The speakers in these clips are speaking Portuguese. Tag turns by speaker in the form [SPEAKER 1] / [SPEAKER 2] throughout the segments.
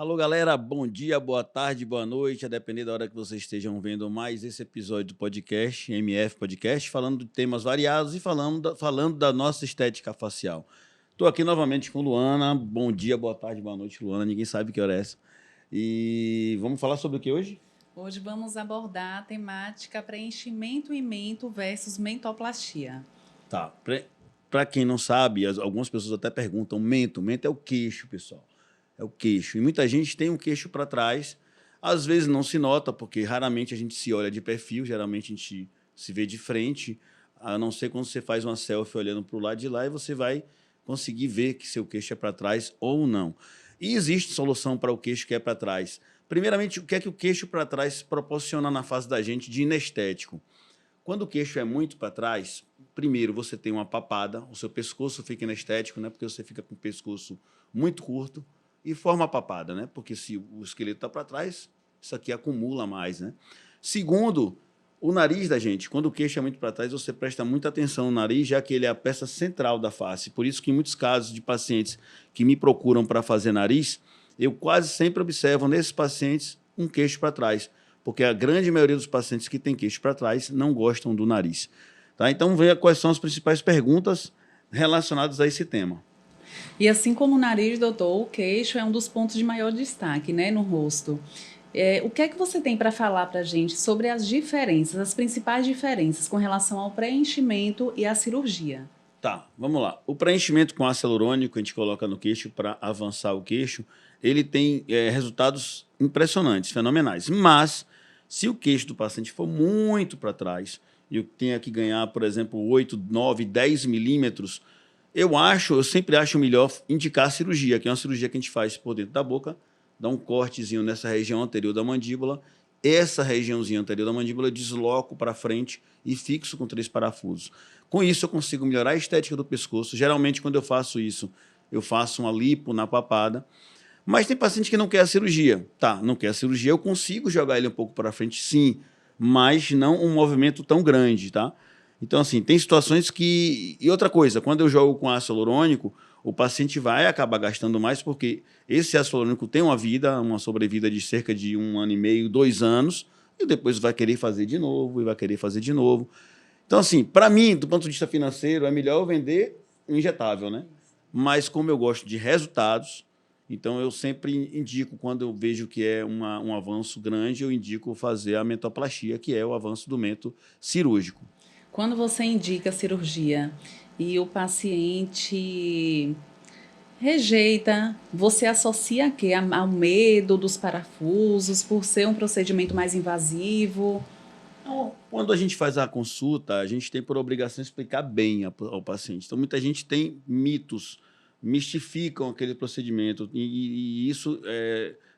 [SPEAKER 1] Alô, galera, bom dia, boa tarde, boa noite, a depender da hora que vocês estejam vendo mais esse episódio do podcast, MF Podcast, falando de temas variados e falando da nossa estética facial. Estou aqui novamente com Luana, bom dia, boa tarde, boa noite, Luana, ninguém sabe que hora é essa. E vamos falar sobre o que hoje?
[SPEAKER 2] Hoje vamos abordar a temática preenchimento e mento versus mentoplastia.
[SPEAKER 1] Tá, para quem não sabe, algumas pessoas até perguntam, mento é o queixo, pessoal. É o queixo. E muita gente tem um queixo para trás. Às vezes não se nota, porque raramente a gente se olha de perfil, geralmente a gente se vê de frente, a não ser quando você faz uma selfie olhando para o lado de lá e você vai conseguir ver que seu queixo é para trás ou não. E existe solução para o queixo que é para trás. Primeiramente, o que é que o queixo para trás proporciona na face da gente de inestético? Quando o queixo é muito para trás, primeiro você tem uma papada, o seu pescoço fica inestético, né? Porque você fica com o pescoço muito curto e forma a papada, né? Porque se o esqueleto está para trás, isso aqui acumula mais, né? Segundo, o nariz da gente. Quando o queixo é muito para trás, você presta muita atenção no nariz, já que ele é a peça central da face. Por isso que em muitos casos de pacientes que me procuram para fazer nariz, eu quase sempre observo nesses pacientes um queixo para trás, porque a grande maioria dos pacientes que têm queixo para trás não gostam do nariz. Tá? Então, veja quais são as principais perguntas relacionadas a esse tema.
[SPEAKER 2] E assim como o nariz, doutor, o queixo é um dos pontos de maior destaque, né, no rosto. O que é que você tem para falar para a gente sobre as diferenças, as principais diferenças com relação ao preenchimento e à cirurgia?
[SPEAKER 1] Tá, vamos lá. O preenchimento com ácido hialurônico que a gente coloca no queixo para avançar o queixo, ele tem resultados impressionantes, fenomenais. Mas, se o queixo do paciente for muito para trás, e eu tenho que ganhar, por exemplo, 8, 9, 10 milímetros, eu sempre acho melhor indicar a cirurgia, que é uma cirurgia que a gente faz por dentro da boca, dá um cortezinho nessa região anterior da mandíbula, essa regiãozinha anterior da mandíbula eu desloco para frente e fixo com 3 parafusos. Com isso, eu consigo melhorar a estética do pescoço. Geralmente, quando eu faço isso, eu faço uma lipo na papada. Mas tem paciente que não quer a cirurgia. Tá, não quer a cirurgia, eu consigo jogar ele um pouco para frente, sim, mas não um movimento tão grande, tá? Então, assim, tem situações que... E outra coisa, quando eu jogo com ácido hialurônico, o paciente vai acabar gastando mais, porque esse ácido hialurônico tem uma sobrevida de cerca de 1 ano e meio, 2 anos, e depois vai querer fazer de novo, e vai querer fazer de novo. Então, assim, para mim, do ponto de vista financeiro, é melhor eu vender injetável, né? Mas como eu gosto de resultados, então eu sempre indico, quando eu vejo que é um avanço grande, eu indico fazer a mentoplastia, que é o avanço do mento cirúrgico.
[SPEAKER 2] Quando você indica a cirurgia e o paciente rejeita, você associa a quê? Ao medo dos parafusos, por ser um procedimento mais invasivo?
[SPEAKER 1] Então, quando a gente faz a consulta, a gente tem por obrigação explicar bem ao paciente. Então, muita gente tem mitos, mistificam aquele procedimento, e isso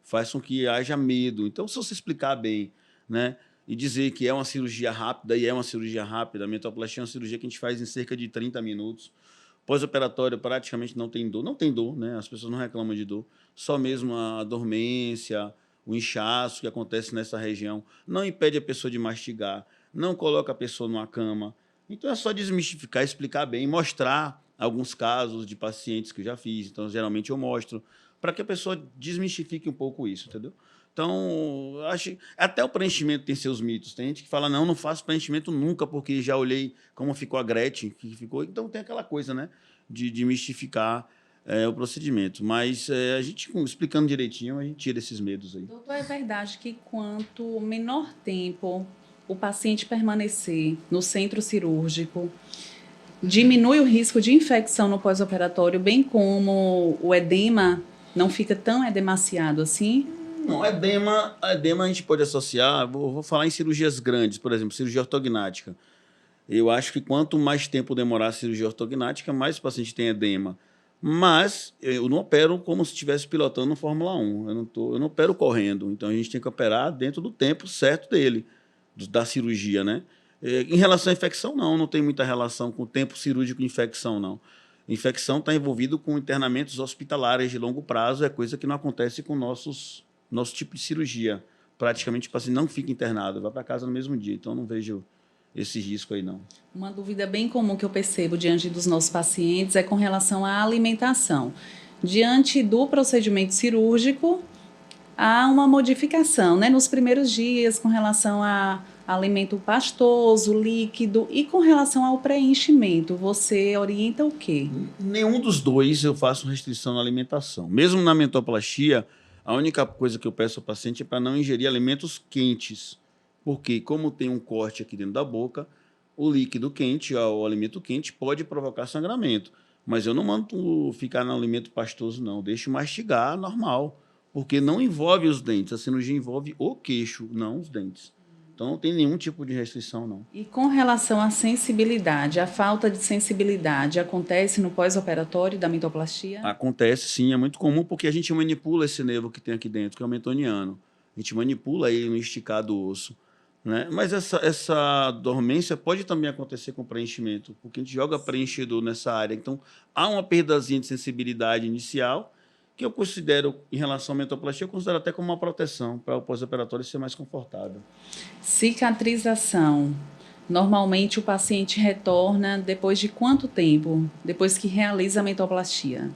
[SPEAKER 1] faz com que haja medo. Então, se você explicar bem, né, e dizer que é uma cirurgia rápida, e é uma cirurgia rápida, a mentoplastia é uma cirurgia que a gente faz em cerca de 30 minutos, pós-operatório praticamente não tem dor, né? As pessoas não reclamam de dor, só mesmo a dormência, o inchaço que acontece nessa região, não impede a pessoa de mastigar, não coloca a pessoa numa cama. Então é só desmistificar, explicar bem, mostrar alguns casos de pacientes que eu já fiz. Então, geralmente eu mostro, para que a pessoa desmistifique um pouco isso, entendeu? Então, acho até o preenchimento tem seus mitos. Tem gente que fala, não faço preenchimento nunca, porque já olhei como ficou a Gretchen, que ficou. Então, tem aquela coisa, né, de mistificar o procedimento. Mas a gente, explicando direitinho, a gente tira esses medos aí.
[SPEAKER 2] Doutor, é verdade que quanto menor tempo o paciente permanecer no centro cirúrgico, diminui o risco de infecção no pós-operatório, bem como o edema não fica tão edemaciado assim?
[SPEAKER 1] Não, edema a gente pode associar, vou falar em cirurgias grandes, por exemplo, cirurgia ortognática. Eu acho que quanto mais tempo demorar a cirurgia ortognática, mais o paciente tem edema. Mas eu não opero como se estivesse pilotando no Fórmula 1. Eu não opero correndo. Então a gente tem que operar dentro do tempo certo dele, da cirurgia, né? Em relação à infecção, não tem muita relação com o tempo cirúrgico de infecção, não. Infecção está envolvido com internamentos hospitalares de longo prazo, é coisa que não acontece com nosso tipo de cirurgia. Praticamente o paciente não fica internado, vai para casa no mesmo dia. Então não vejo esse risco aí, não.
[SPEAKER 2] Uma dúvida bem comum que eu percebo diante dos nossos pacientes é com relação à alimentação. Diante do procedimento cirúrgico, há uma modificação, né, nos primeiros dias com relação a alimento pastoso, líquido e com relação ao preenchimento. Você orienta o quê?
[SPEAKER 1] Nenhum dos dois eu faço restrição na alimentação. Mesmo na mentoplastia, a única coisa que eu peço ao paciente é para não ingerir alimentos quentes. Porque, como tem um corte aqui dentro da boca, o líquido quente, o alimento quente, pode provocar sangramento. Mas eu não mando ficar no alimento pastoso, não. Deixo mastigar normal. Porque não envolve os dentes. A cirurgia envolve o queixo, não os dentes. Então, não tem nenhum tipo de restrição, não.
[SPEAKER 2] E com relação à sensibilidade, a falta de sensibilidade acontece no pós-operatório da mentoplastia?
[SPEAKER 1] Acontece, sim, é muito comum porque a gente manipula esse nervo que tem aqui dentro, que é o mentoniano. A gente manipula ele no esticar do osso, né? Mas essa dormência pode também acontecer com preenchimento, porque a gente joga preenchedor nessa área. Então, há uma perdazinha de sensibilidade inicial, que eu considero, em relação à mentoplastia, eu considero até como uma proteção para o pós-operatório ser mais confortável.
[SPEAKER 2] Cicatrização. Normalmente o paciente retorna depois de quanto tempo? Depois que realiza a mentoplastia?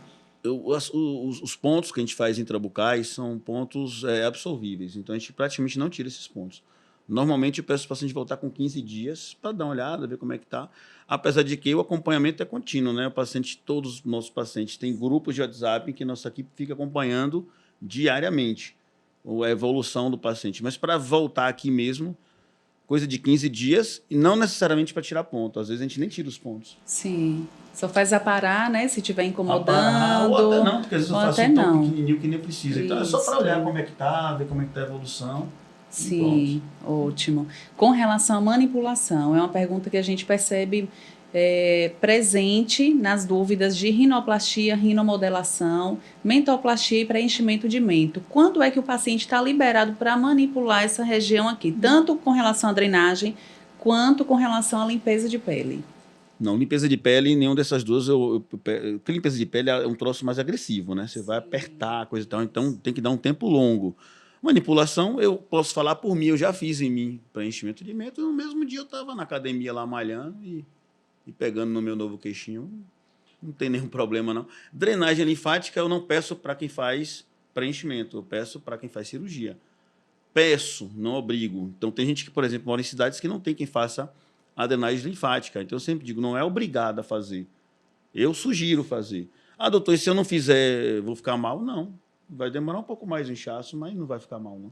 [SPEAKER 1] Os pontos que a gente faz intrabucais são pontos absorvíveis, então a gente praticamente não tira esses pontos. Normalmente eu peço o paciente voltar com 15 dias para dar uma olhada, ver como é que está. Apesar de que o acompanhamento é contínuo, né? O paciente, todos os nossos pacientes têm grupos de WhatsApp em que nossa equipe fica acompanhando diariamente a evolução do paciente. Mas para voltar aqui mesmo, coisa de 15 dias, e não necessariamente para tirar ponto. Às vezes a gente nem tira os pontos.
[SPEAKER 2] Sim. Só faz aparar, né? Se estiver incomodando.
[SPEAKER 1] Ou até não, porque às vezes eu faço um tão
[SPEAKER 2] não.
[SPEAKER 1] pequenininho que nem precisa. Então é só para olhar como é que tá, ver como é que tá a evolução.
[SPEAKER 2] Sim, ótimo. Com relação à manipulação, é uma pergunta que a gente percebe presente nas dúvidas de rinoplastia, rinomodelação, mentoplastia e preenchimento de mento. Quando é que o paciente está liberado para manipular essa região aqui, tanto com relação à drenagem, quanto com relação à limpeza de pele?
[SPEAKER 1] Não, limpeza de pele, nenhuma dessas duas. Porque limpeza de pele é um troço mais agressivo, né? Você vai apertar, coisa e tal, então tem que dar um tempo longo. Manipulação, eu posso falar por mim, eu já fiz em mim preenchimento de mento, e no mesmo dia eu estava na academia lá malhando e pegando no meu novo queixinho. Não tem nenhum problema, não. Drenagem linfática eu não peço para quem faz preenchimento, eu peço para quem faz cirurgia. Peço, não obrigo. Então tem gente que, por exemplo, mora em cidades que não tem quem faça a drenagem linfática. Então eu sempre digo, não é obrigado a fazer. Eu sugiro fazer. Ah, doutor, e se eu não fizer, vou ficar mal? Não. Vai demorar um pouco mais o inchaço, mas não vai ficar mal, não.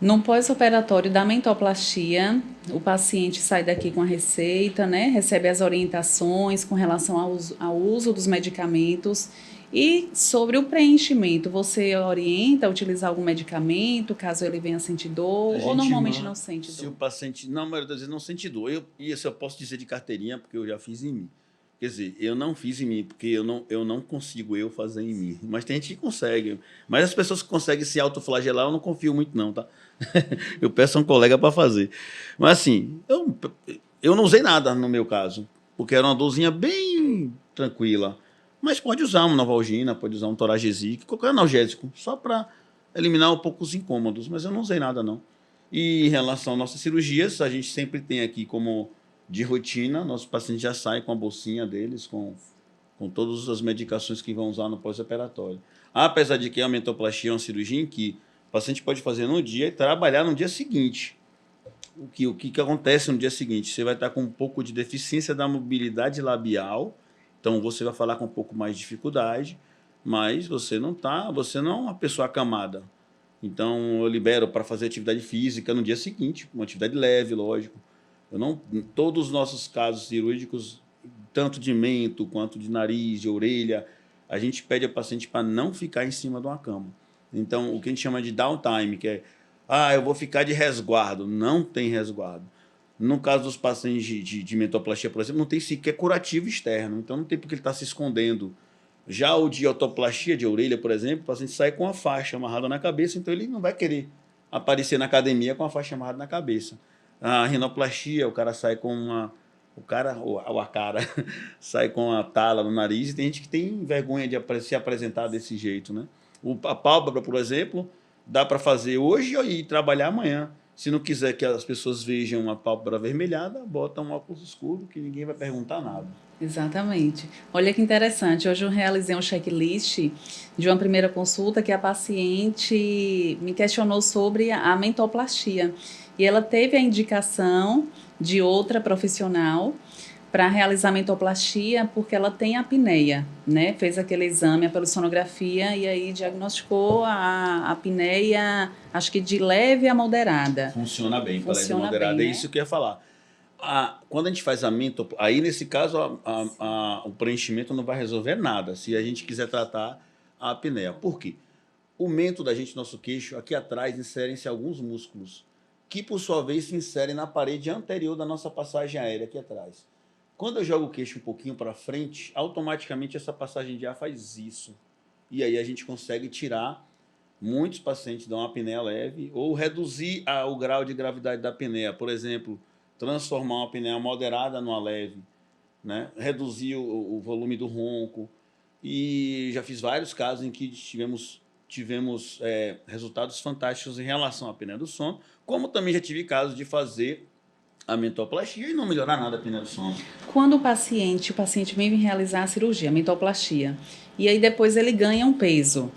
[SPEAKER 2] No pós-operatório da mentoplastia, o paciente sai daqui com a receita, né? Recebe as orientações com relação ao uso dos medicamentos. E sobre o preenchimento, você orienta a utilizar algum medicamento, caso ele venha sentir dor, ou normalmente não sente dor?
[SPEAKER 1] Se o paciente, na maioria das vezes, não sente dor. Isso eu posso dizer de carteirinha, porque eu já fiz em mim. Quer dizer, eu não fiz em mim, porque eu não consigo fazer em mim. Mas tem gente que consegue. Mas as pessoas que conseguem se autoflagelar, eu não confio muito não, tá? Eu peço a um colega para fazer. Mas assim, eu não usei nada no meu caso, porque era uma dorzinha bem tranquila. Mas pode usar uma Novalgina, pode usar um Toragesic, qualquer analgésico, só para eliminar um pouco os incômodos. Mas eu não usei nada, não. E em relação às nossas cirurgias, a gente sempre tem aqui como de rotina, nossos pacientes já saem com a bolsinha deles, com todas as medicações que vão usar no pós-operatório. Apesar de que a mentoplastia é uma cirurgia em que o paciente pode fazer no dia e trabalhar no dia seguinte. O que acontece no dia seguinte? Você vai estar com um pouco de deficiência da mobilidade labial, então você vai falar com um pouco mais de dificuldade, mas você não é uma pessoa acamada. Então eu libero para fazer atividade física no dia seguinte, uma atividade leve, lógico. Todos os nossos casos cirúrgicos, tanto de mento quanto de nariz, de orelha, a gente pede ao paciente para não ficar em cima de uma cama. Então, o que a gente chama de downtime, que é, eu vou ficar de resguardo. Não tem resguardo. No caso dos pacientes de mentoplastia, por exemplo, não tem sequer curativo externo, então não tem porque ele está se escondendo. Já o de otoplastia de orelha, por exemplo, o paciente sai com a faixa amarrada na cabeça, então ele não vai querer aparecer na academia com a faixa amarrada na cabeça. A rinoplastia, o cara sai com uma... a cara sai com a tala no nariz, e tem gente que tem vergonha de se apresentar desse jeito, né? A pálpebra, por exemplo, dá para fazer hoje e trabalhar amanhã. Se não quiser que as pessoas vejam uma pálpebra avermelhada, bota um óculos escuro que ninguém vai perguntar nada.
[SPEAKER 2] Exatamente. Olha que interessante. Hoje eu realizei um checklist de uma primeira consulta que a paciente me questionou sobre a mentoplastia. E ela teve a indicação de outra profissional para realizar a mentoplastia porque ela tem apneia, né? Fez aquele exame, a polissonografia, e aí diagnosticou a apneia, acho que de leve a moderada.
[SPEAKER 1] Funciona bem, para leve
[SPEAKER 2] Funciona
[SPEAKER 1] moderada.
[SPEAKER 2] bem,
[SPEAKER 1] É
[SPEAKER 2] né?
[SPEAKER 1] isso que eu ia falar. Quando a gente faz a aí nesse caso o preenchimento não vai resolver nada se a gente quiser tratar a apneia. Por quê? O mento da gente, nosso queixo, aqui atrás inserem-se alguns músculos, que por sua vez se inserem na parede anterior da nossa passagem aérea aqui atrás. Quando eu jogo o queixo um pouquinho para frente, automaticamente essa passagem de ar faz isso. E aí a gente consegue tirar. Muitos pacientes dão uma apneia leve ou reduzir o grau de gravidade da apneia. Por exemplo, transformar uma apneia moderada numa leve, né? Reduzir o volume do ronco. E já fiz vários casos em que tivemos resultados fantásticos em relação à apneia do sono, como também já tive casos de fazer a mentoplastia e não melhorar nada a apneia do sono.
[SPEAKER 2] Quando o paciente vem realizar a cirurgia, a mentoplastia, e aí depois ele ganha um peso,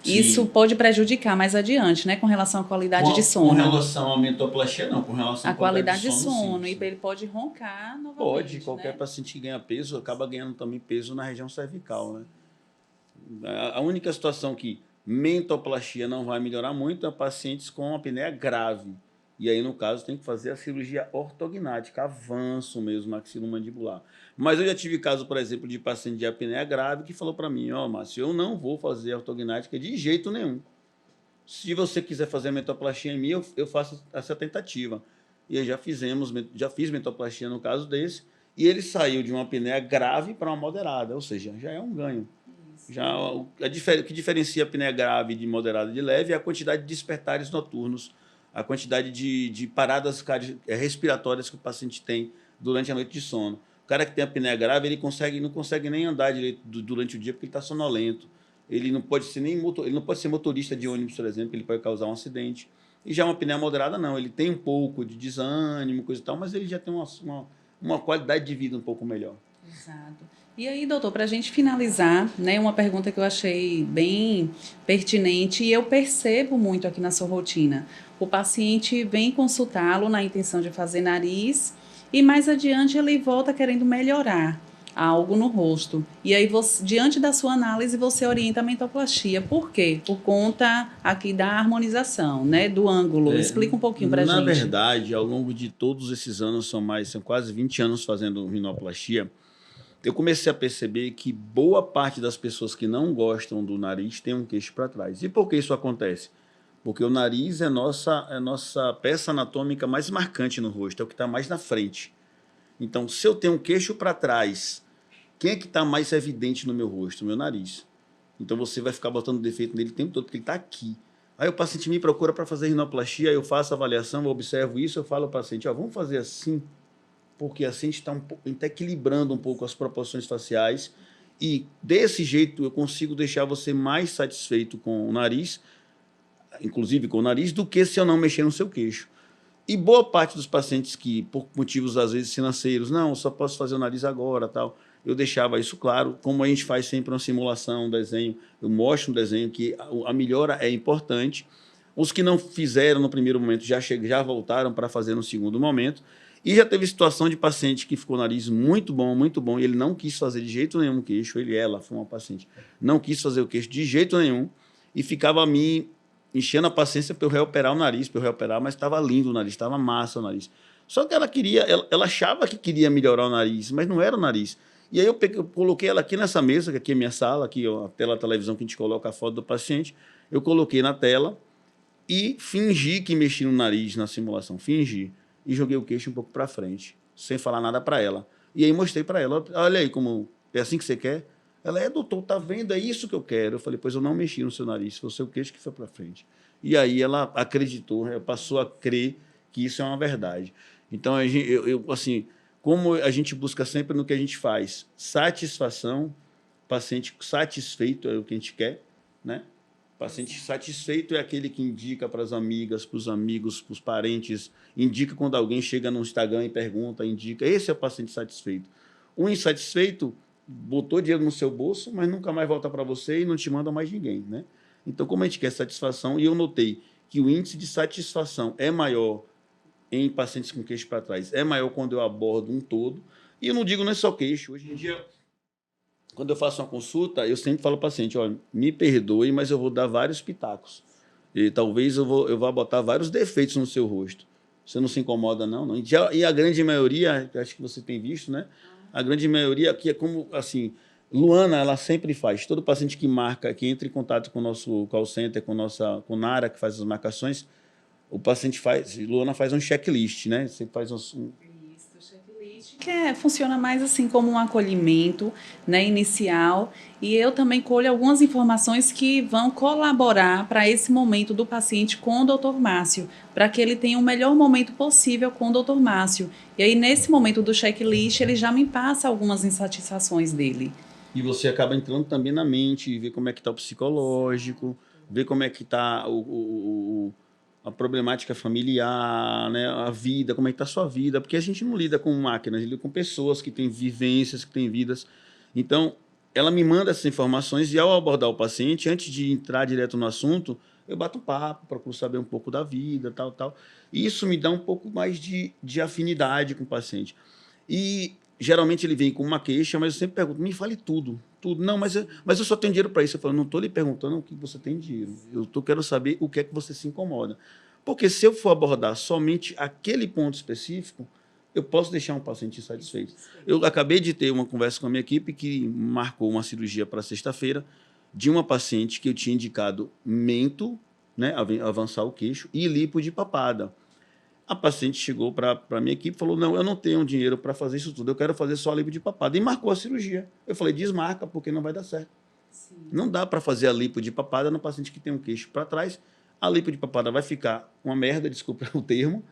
[SPEAKER 1] Sim.
[SPEAKER 2] isso pode prejudicar mais adiante, né, com relação à qualidade de sono.
[SPEAKER 1] Com relação à mentoplastia, não. Com relação
[SPEAKER 2] à qualidade de sono.
[SPEAKER 1] Sim.
[SPEAKER 2] E ele pode roncar novamente.
[SPEAKER 1] Pode. Qualquer
[SPEAKER 2] né?
[SPEAKER 1] paciente que ganha peso acaba ganhando também peso na região cervical, né? A única situação que mentoplastia não vai melhorar muito é pacientes com apneia grave. E aí, no caso, tem que fazer a cirurgia ortognática, avanço mesmo maxilomandibular. Mas eu já tive caso, por exemplo, de paciente de apneia grave que falou para mim, Márcio, eu não vou fazer a ortognática de jeito nenhum. Se você quiser fazer a mentoplastia em mim, eu faço essa tentativa. E aí já fiz mentoplastia no caso desse, e ele saiu de uma apneia grave para uma moderada, ou seja, já é um ganho. O que diferencia a apneia grave de moderada e de leve é a quantidade de despertares noturnos, a quantidade de paradas respiratórias que o paciente tem durante a noite de sono. O cara que tem apneia grave, ele não consegue nem andar direito durante o dia porque ele está sonolento. Ele não pode ser motorista de ônibus, por exemplo, ele pode causar um acidente. E já uma apneia moderada, não. Ele tem um pouco de desânimo, coisa e tal, mas ele já tem uma qualidade de vida um pouco melhor.
[SPEAKER 2] Exato. E aí, doutor, para a gente finalizar, né, uma pergunta que eu achei bem pertinente e eu percebo muito aqui na sua rotina. O paciente vem consultá-lo na intenção de fazer nariz e mais adiante ele volta querendo melhorar algo no rosto. E aí, diante da sua análise, você orienta a mentoplastia. Por quê? Por conta aqui da harmonização, né, do ângulo. Explica um pouquinho para a gente.
[SPEAKER 1] Na verdade, ao longo de todos esses anos, são quase 20 anos fazendo rinoplastia, eu comecei a perceber que boa parte das pessoas que não gostam do nariz tem um queixo para trás. E por que isso acontece? Porque o nariz é nossa peça anatômica mais marcante no rosto, é o que está mais na frente. Então, se eu tenho um queixo para trás, quem é que está mais evidente no meu rosto? O meu nariz. Então, você vai ficar botando defeito nele o tempo todo, porque ele está aqui. Aí o paciente me procura para fazer rinoplastia, eu faço a avaliação, eu observo isso, eu falo ao paciente, vamos fazer assim, porque assim a gente está equilibrando um pouco as proporções faciais e desse jeito eu consigo deixar você mais satisfeito com o nariz, inclusive com o nariz, do que se eu não mexer no seu queixo. E boa parte dos pacientes que, por motivos às vezes financeiros, não, só posso fazer o nariz agora, tal, eu deixava isso claro, como a gente faz sempre uma simulação, um desenho, eu mostro um desenho que a melhora é importante. Os que não fizeram no primeiro momento já voltaram para fazer no segundo momento. E já teve situação de paciente que ficou o nariz muito bom, e ele não quis fazer de jeito nenhum o queixo, ela foi uma paciente, não quis fazer o queixo de jeito nenhum, e ficava me enchendo a paciência para eu reoperar o nariz, mas estava lindo o nariz, estava massa o nariz. Só que ela achava que queria melhorar o nariz, mas não era o nariz. E aí eu coloquei ela aqui nessa mesa, que aqui é minha sala, aqui a tela da televisão que a gente coloca a foto do paciente, eu coloquei na tela e fingi que mexi no nariz na simulação, fingi. E joguei o queixo um pouco para frente, sem falar nada para ela. E aí mostrei para ela, olha aí, como é assim que você quer? Ela, doutor, tá vendo? É isso que eu quero. Eu falei, pois eu não mexi no seu nariz, foi o seu queixo que foi para frente. E aí ela acreditou, passou a crer que isso é uma verdade. Então, assim, como a gente busca sempre no que a gente faz, satisfação, paciente satisfeito é o que a gente quer, né? Paciente satisfeito é aquele que indica para as amigas, para os amigos, para os parentes, indica quando alguém chega no Instagram e pergunta, indica. Esse é o paciente satisfeito. O insatisfeito botou dinheiro no seu bolso, mas nunca mais volta para você e não te manda mais ninguém, né? Então, como a gente quer satisfação, e eu notei que o índice de satisfação é maior em pacientes com queixo para trás, é maior quando eu abordo um todo. E eu não digo não é só queixo. Hoje em dia, quando eu faço uma consulta, eu sempre falo ao paciente, olha, me perdoe, mas eu vou dar vários pitacos. E talvez eu vá botar vários defeitos no seu rosto. Você não se incomoda, não? Não. E a grande maioria, acho que você tem visto, né? A grande maioria aqui é como, assim, Luana, ela sempre faz. Todo paciente que marca, que entra em contato com o nosso call center, com a Nara, que faz as marcações, o paciente faz, Luana faz um checklist, né? Você faz
[SPEAKER 2] que funciona mais assim como um acolhimento, né, inicial, e eu também colho algumas informações que vão colaborar para esse momento do paciente com o Dr. Márcio, para que ele tenha o melhor momento possível com o Dr. Márcio. E aí, nesse momento do checklist, ele já me passa algumas insatisfações dele.
[SPEAKER 1] E você acaba entrando também na mente, ver como é que está o psicológico, ver como é que está a problemática familiar, né? A vida, como é que está a sua vida, porque a gente não lida com máquinas, a gente lida com pessoas que têm vivências, que têm vidas. Então, ela me manda essas informações e ao abordar o paciente, antes de entrar direto no assunto, eu bato um papo, procuro saber um pouco da vida, tal, tal. E isso me dá um pouco mais de afinidade com o paciente. E geralmente ele vem com uma queixa, mas eu sempre pergunto, me fale tudo, tudo. Não, mas eu só tenho dinheiro para isso. Eu falo, não estou lhe perguntando o que você tem dinheiro. Eu quero saber o que é que você se incomoda. Porque se eu for abordar somente aquele ponto específico, eu posso deixar um paciente insatisfeito. Eu acabei de ter uma conversa com a minha equipe que marcou uma cirurgia para sexta-feira de uma paciente que eu tinha indicado mento, né, avançar o queixo, e lipo de papada. A paciente chegou para a minha equipe e falou, não, eu não tenho dinheiro para fazer isso tudo, eu quero fazer só a lipo de papada. E marcou a cirurgia. Eu falei, desmarca, porque não vai dar certo. Sim. Não dá para fazer a lipo de papada no paciente que tem um queixo para trás. A lipo de papada vai ficar uma merda, desculpa o termo,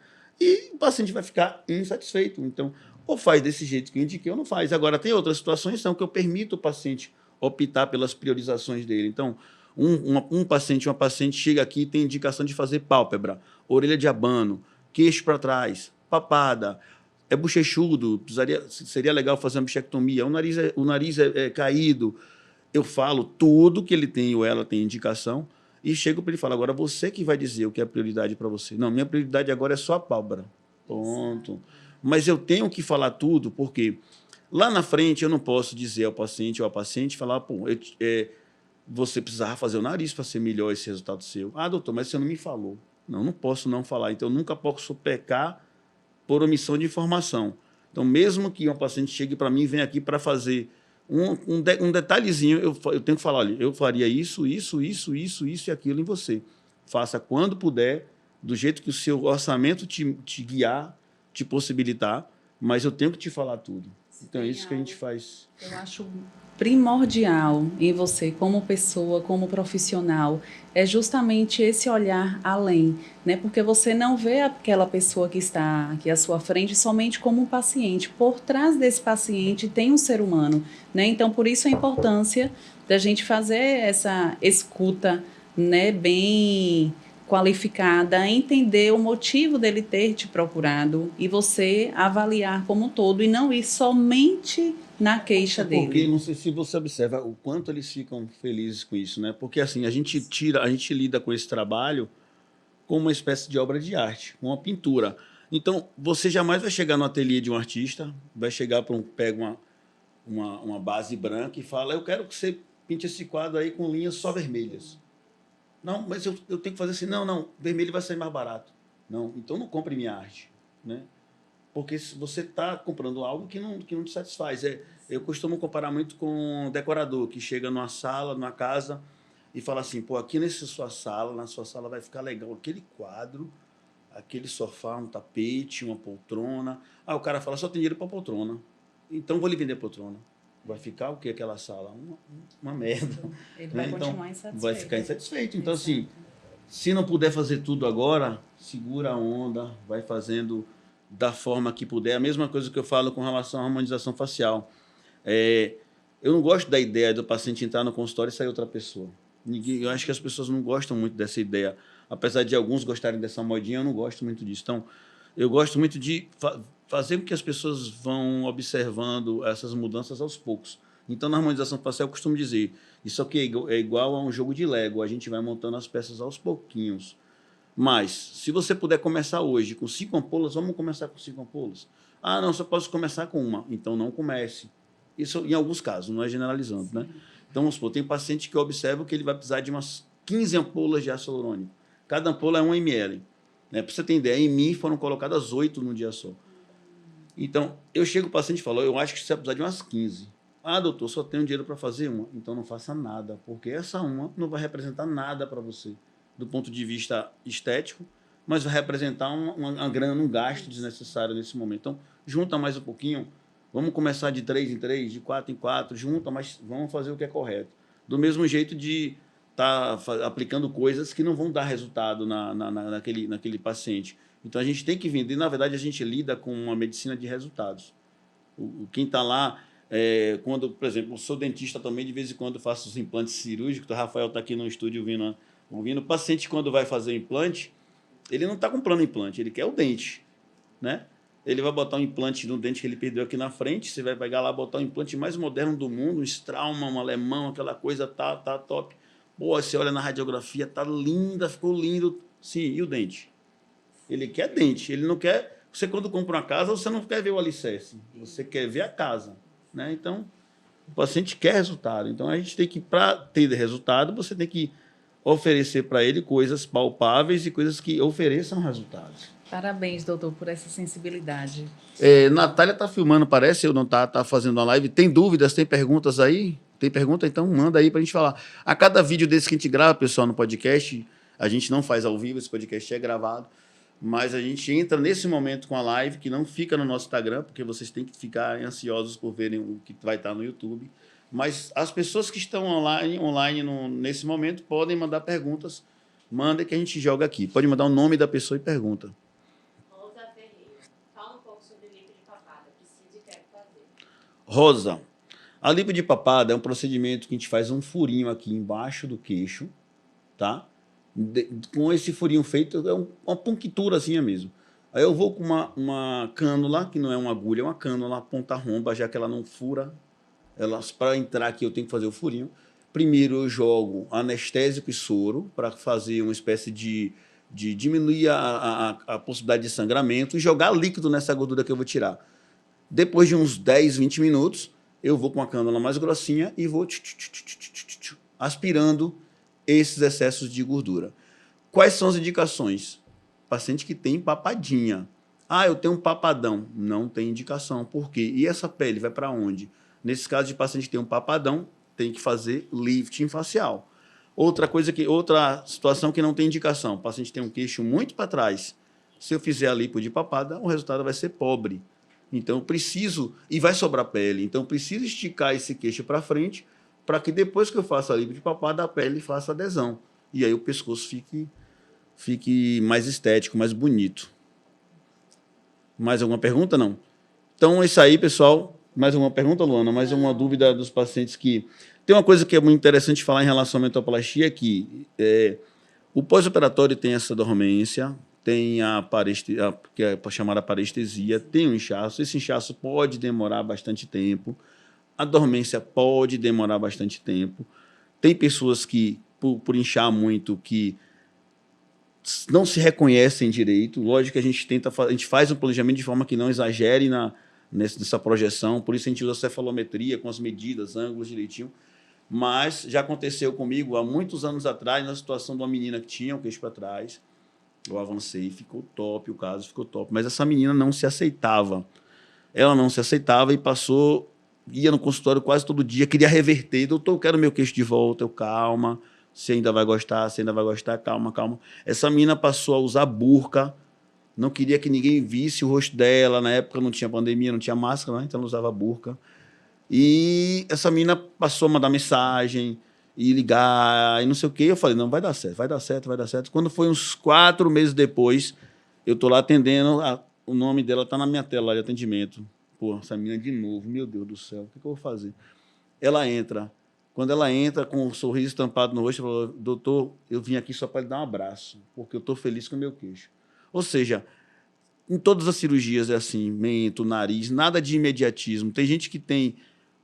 [SPEAKER 1] e o paciente vai ficar insatisfeito. Então, ou faz desse jeito que eu indiquei ou não faz. Agora, tem outras situações que eu permito o paciente optar pelas priorizações dele. Então, uma paciente chega aqui e tem indicação de fazer pálpebra, orelha de abano, queixo para trás, papada, é bochechudo, seria legal fazer uma bichectomia, o nariz é caído. Eu falo tudo que ele tem ou ela tem indicação e chego para ele e falo, agora você que vai dizer o que é prioridade para você. Não, minha prioridade agora é só a pálpebra. Ponto. Mas eu tenho que falar tudo, porque lá na frente eu não posso dizer ao paciente ou à paciente, falar, pô, você precisava fazer o nariz para ser melhor esse resultado seu. Ah, doutor, mas você não me falou. Não posso não falar. Então, eu nunca posso pecar por omissão de informação. Então, mesmo que uma paciente chegue para mim e venha aqui para fazer um detalhezinho, eu tenho que falar, olha, eu faria isso e aquilo em você. Faça quando puder, do jeito que o seu orçamento te guiar, te possibilitar, mas eu tenho que te falar tudo. Então, é isso que a gente faz.
[SPEAKER 2] Eu acho primordial em você, como pessoa, como profissional, é justamente esse olhar além, né? Porque você não vê aquela pessoa que está aqui à sua frente somente como um paciente. Por trás desse paciente tem um ser humano, né? Então, por isso a importância da gente fazer essa escuta, né, bem qualificada, entender o motivo dele ter te procurado e você avaliar como um todo e não ir somente na queixa dele.
[SPEAKER 1] Porque não sei se você observa o quanto eles ficam felizes com isso, né? Porque assim, a gente lida com esse trabalho como uma espécie de obra de arte, uma pintura. Então, você jamais vai chegar no ateliê de um artista, vai chegar para pega uma base branca e fala, eu quero que você pinte esse quadro aí com linhas só vermelhas. Não, mas eu tenho que fazer assim, não, vermelho vai sair mais barato. Não, então não compre minha arte, né? Porque você está comprando algo que não te satisfaz. Eu costumo comparar muito com um decorador que chega numa sala, numa casa e fala assim, pô, aqui na sua sala vai ficar legal aquele quadro, aquele sofá, um tapete, uma poltrona. O cara fala, só tem dinheiro para poltrona. Então vou lhe vender poltrona. Vai ficar o que aquela sala? Uma merda.
[SPEAKER 2] Ele vai continuar insatisfeito.
[SPEAKER 1] Vai ficar insatisfeito. Então, assim, se não puder fazer tudo agora, segura a onda, vai fazendo da forma que puder. A mesma coisa que eu falo com relação à harmonização facial. Eu não gosto da ideia do paciente entrar no consultório e sair outra pessoa. Eu acho que as pessoas não gostam muito dessa ideia. Apesar de alguns gostarem dessa modinha, eu não gosto muito disso. Então, eu gosto muito de fazer com que as pessoas vão observando essas mudanças aos poucos. Então, na harmonização facial, eu costumo dizer, isso aqui é igual a um jogo de Lego, a gente vai montando as peças aos pouquinhos. Mas, se você puder começar hoje com 5 ampolas, vamos começar com 5 ampolas. Ah, não, só posso começar com uma. Então, não comece. Isso em alguns casos, não é generalizando, né? Então, vamos supor, tem paciente que eu observo que ele vai precisar de umas 15 ampolas de ácido hialurônico. Cada ampola é 1 ml. Né? Para você ter ideia, em mim foram colocadas 8 num dia só. Então, eu chego para o paciente e falo, eu acho que você vai precisar de umas 15. Ah, doutor, só tenho dinheiro para fazer uma. Então, não faça nada, porque essa uma não vai representar nada para você, do ponto de vista estético, mas vai representar uma grana, um gasto desnecessário nesse momento. Então, junta mais um pouquinho, vamos começar de 3 em 3, de 4 em 4, junta, mas vamos fazer o que é correto. Do mesmo jeito de estar aplicando coisas que não vão dar resultado naquele paciente. Então, a gente tem que vender. Na verdade, a gente lida com uma medicina de resultados. Quem está lá, quando, por exemplo, eu sou dentista também, de vez em quando faço os implantes cirúrgicos, o Rafael está aqui no estúdio ouvindo. O paciente, quando vai fazer o implante, ele não está comprando implante, ele quer o dente, né? Ele vai botar um implante no dente que ele perdeu aqui na frente, você vai pegar lá, botar o implante mais moderno do mundo, um Straumann, um alemão, aquela coisa, tá top. Pô, você olha na radiografia, tá linda, ficou lindo. Sim, e o dente? Ele quer dente, ele não quer... Você, quando compra uma casa, você não quer ver o alicerce, você quer ver a casa, né? Então, o paciente quer resultado. Então, a gente tem que, para ter resultado, você tem que oferecer para ele coisas palpáveis e coisas que ofereçam resultados.
[SPEAKER 2] Parabéns, doutor, por essa sensibilidade.
[SPEAKER 1] Natália está filmando, parece, ou não está fazendo uma live. Tem dúvidas, tem perguntas aí? Tem pergunta? Então manda aí para a gente falar. A cada vídeo desse que a gente grava, pessoal, no podcast, a gente não faz ao vivo, esse podcast é gravado, mas a gente entra nesse momento com a live, que não fica no nosso Instagram, porque vocês têm que ficar ansiosos por verem o que vai estar no YouTube. Mas as pessoas que estão online nesse momento podem mandar perguntas. Manda que a gente joga aqui. Pode mandar o nome da pessoa e pergunta.
[SPEAKER 3] Rosa Ferreira. Fala um pouco sobre lipo de papada. Preciso e quero fazer.
[SPEAKER 1] Rosa, a lipo de papada é um procedimento que a gente faz um furinho aqui embaixo do queixo, tá? Com esse furinho feito, é uma puncturazinha mesmo. Aí eu vou com uma cânula, que não é uma agulha, é uma cânula ponta romba, já que ela não fura. Para entrar aqui, eu tenho que fazer o furinho. Primeiro, eu jogo anestésico e soro para fazer uma espécie de diminuir a possibilidade de sangramento e jogar líquido nessa gordura que eu vou tirar. Depois de uns 10, 20 minutos, eu vou com a cânula mais grossinha e vou aspirando esses excessos de gordura. Quais são as indicações? Paciente que tem papadinha. Ah, eu tenho um papadão. Não tem indicação. Por quê? E essa pele vai para onde? Nesse caso de paciente que tem um papadão, tem que fazer lifting facial. Outra situação que não tem indicação. O paciente tem um queixo muito para trás. Se eu fizer a lipo de papada, o resultado vai ser pobre. Então, eu preciso... E vai sobrar pele. Então, eu preciso esticar esse queixo para frente para que depois que eu faça a lipo de papada, a pele faça adesão. E aí o pescoço fique mais estético, mais bonito. Mais alguma pergunta? Não. Então, é isso aí, pessoal. Mais alguma pergunta, Luana? Mais uma dúvida dos pacientes que... Tem uma coisa que é muito interessante falar em relação à mentoplastia, que o pós-operatório tem essa dormência, tem que é chamada parestesia, tem um inchaço. Esse inchaço pode demorar bastante tempo. A dormência pode demorar bastante tempo. Tem pessoas que, por inchar muito, que não se reconhecem direito. Lógico que a gente faz um planejamento de forma que não exagere nessa projeção, por isso a gente usa a cefalometria com as medidas, ângulos direitinho. Mas já aconteceu comigo há muitos anos atrás, na situação de uma menina que tinha o queixo para trás. Eu avancei, ficou top, o caso ficou top. Mas essa menina não se aceitava. Ela não se aceitava e ia no consultório quase todo dia, queria reverter. Doutor, eu quero meu queixo de volta. Eu, calma, você ainda vai gostar, calma. Essa menina passou a usar burca, não queria que ninguém visse o rosto dela. Na época não tinha pandemia, não tinha máscara, né? Então ela usava burca. E essa menina passou a mandar mensagem e ligar e não sei o quê. Eu falei, não, vai dar certo. Quando foi uns 4 meses depois, eu estou lá atendendo, o nome dela está na minha tela lá de atendimento. Pô, essa menina de novo, meu Deus do céu, o que eu vou fazer? Ela entra, Quando ela entra com um sorriso estampado no rosto, ela fala, doutor, eu vim aqui só para lhe dar um abraço, porque eu estou feliz com o meu queixo. Ou seja, em todas as cirurgias é assim, mento, nariz, nada de imediatismo. Tem gente que tem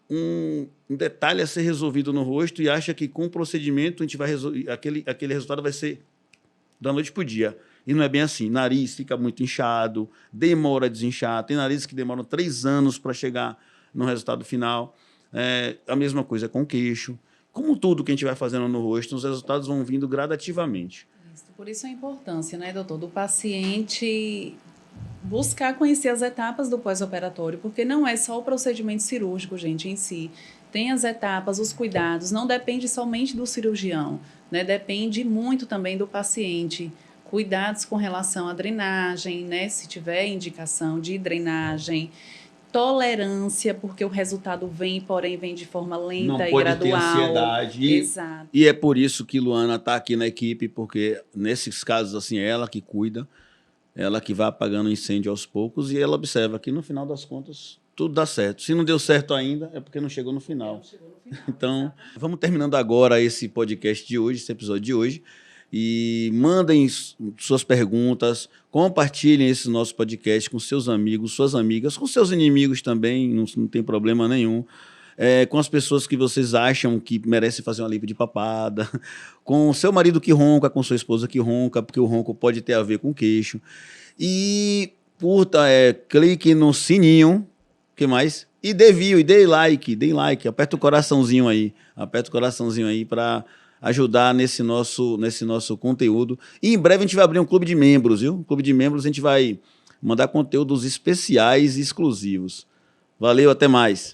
[SPEAKER 1] um detalhe a ser resolvido no rosto e acha que com o procedimento a gente vai resolver, aquele resultado vai ser da noite para o dia. E não é bem assim. Nariz fica muito inchado, demora a desinchar. Tem narizes que demoram 3 anos para chegar no resultado final. A mesma coisa com o queixo. Como tudo que a gente vai fazendo no rosto, os resultados vão vindo gradativamente.
[SPEAKER 2] Por isso a importância, né, doutor, do paciente buscar conhecer as etapas do pós-operatório, porque não é só o procedimento cirúrgico, gente, em si. Tem as etapas, os cuidados, não depende somente do cirurgião, né? Depende muito também do paciente. Cuidados com relação à drenagem, né? Se tiver indicação de drenagem, tolerância, porque o resultado vem, porém vem de forma lenta e gradual.
[SPEAKER 1] Não pode ter ansiedade.
[SPEAKER 2] Exato.
[SPEAKER 1] E é por isso que Luana está aqui na equipe, porque nesses casos assim é ela que cuida, ela que vai apagando o incêndio aos poucos e ela observa que no final das contas tudo dá certo. Se não deu certo ainda é porque não chegou no final. Então, vamos terminando agora esse podcast de hoje, esse episódio de hoje. E mandem suas perguntas, compartilhem esse nosso podcast com seus amigos, suas amigas, com seus inimigos também, não tem problema nenhum. Com as pessoas que vocês acham que merecem fazer uma limpa de papada, com o seu marido que ronca, com sua esposa que ronca, porque o ronco pode ter a ver com o queixo. E curta, clique no sininho, o que mais? E dê view, e dê like, aperta o coraçãozinho aí para ajudar nesse nosso conteúdo. E em breve a gente vai abrir um clube de membros, viu? Um clube de membros a gente vai mandar conteúdos especiais e exclusivos. Valeu, até mais.